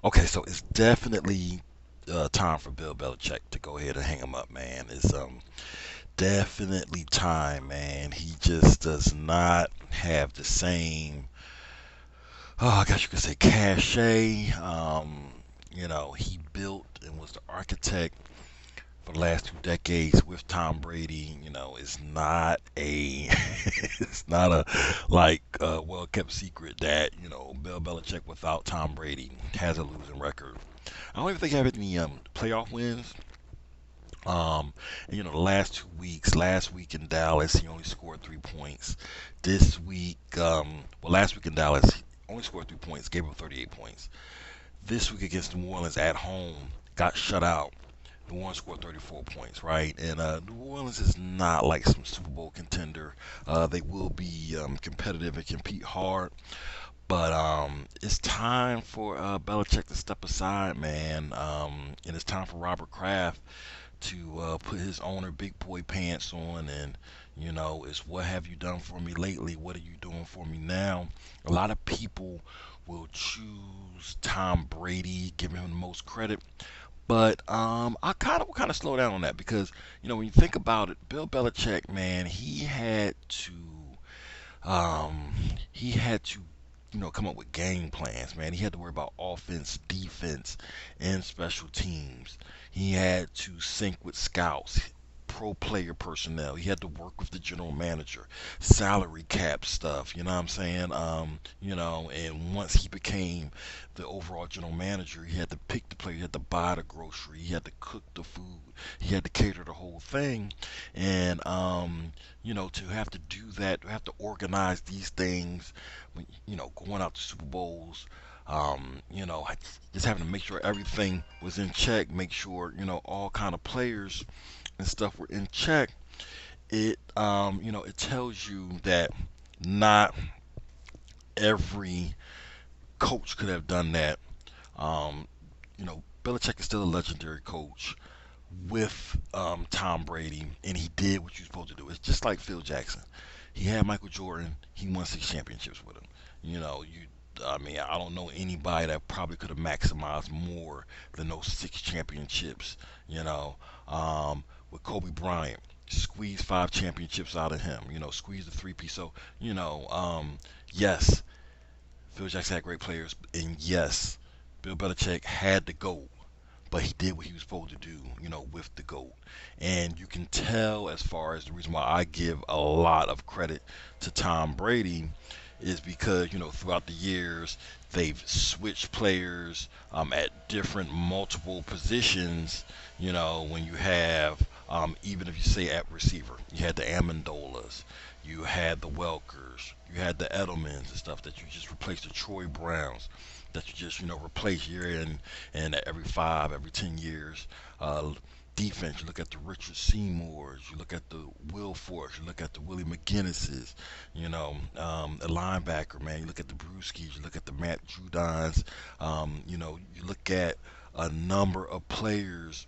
Okay, so it's definitely time for Bill Belichick to go ahead and hang him up, man. It's definitely time, man. He just does not have the same, I guess you could say, cachet. He built and was the architect for the last 2 decades with Tom Brady. It's not a, it's not a well kept secret that Bill Belichick without Tom Brady has a losing record. I don't even think he have any playoff wins. Um, the last 2 weeks, last week in Dallas, he only scored 3 points. This week, last week in Dallas, he only scored 3 points, gave up 38 points. This week against New Orleans at home, got shut out. New Orleans scored 34 points, right? And New Orleans is not like some Super Bowl contender. They will be competitive and compete hard, but it's time for Belichick to step aside, man. And it's time for Robert Kraft to put his owner big boy pants on, and it's what have you done for me lately? What are you doing for me now? A lot of people will choose Tom Brady, giving him the most credit, but I kind of slow down on that because when you think about it, Bill Belichick, man, um, he had to come up with game plans, man. He had to worry about offense, defense, and special teams. He had to sync with scouts, pro player personnel. He had to work with the general manager, salary cap stuff. You know what I'm saying? And once he became the overall general manager, he had to pick the player, he had to buy the grocery, he had to cook the food, he had to cater the whole thing, and to have to do that, to have to organize these things, going out to Super Bowls, just having to make sure everything was in check, make sure, all kind of players and stuff were in check. It tells you that not every coach could have done that. Belichick is still a legendary coach with Tom Brady, and he did what you're supposed to do. It's just like Phil Jackson. He had Michael Jordan. He won 6 championships with him. I mean, I don't know anybody that probably could have maximized more than those 6 championships. You know, with Kobe Bryant, squeeze 5 championships out of him. Squeeze the three-piece. So, yes, Phil Jackson had great players, and yes, Bill Belichick had the GOAT, but he did what he was supposed to do, with the GOAT. And you can tell, as far as the reason why I give a lot of credit to Tom Brady is because, throughout the years, they've switched players at different multiple positions. When you have, even if you say at receiver, you had the Amendolas, you had the Welkers, you had the Edelmans and stuff that you just replaced, the Troy Browns that you just replace year in and every 10 years. Defense, you look at the Richard Seymours, you look at the Will Force, you look at the Willie McGinnises, a linebacker, man, you look at the Brewskis, you look at the Matt Judons, you look at a number of players,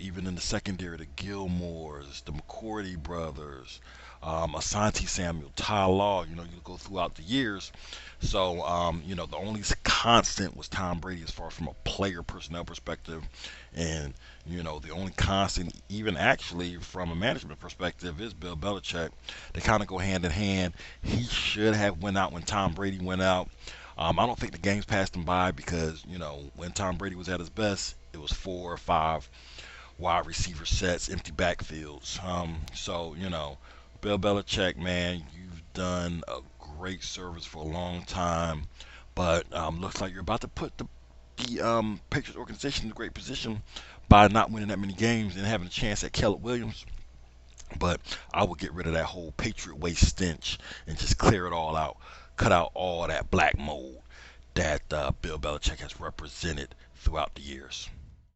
even in the secondary, the Gilmores, the McCourty brothers, Asante Samuel, Ty Law, you go throughout the years. So, the only constant was Tom Brady as far from a player personnel perspective. And, the only constant, even actually from a management perspective, is Bill Belichick. They kind of go hand in hand. He should have went out when Tom Brady went out. I don't think the games passed him by because, when Tom Brady was at his best, it was 4 or 5 wide receiver sets, empty backfields. Bill Belichick, man, you've done a great service for a long time, but looks like you're about to put the Patriots organization in a great position by not winning that many games and having a chance at Caleb Williams. But I would get rid of that whole Patriot way stench and just clear it all out, cut out all that black mold that Bill Belichick has represented throughout the years.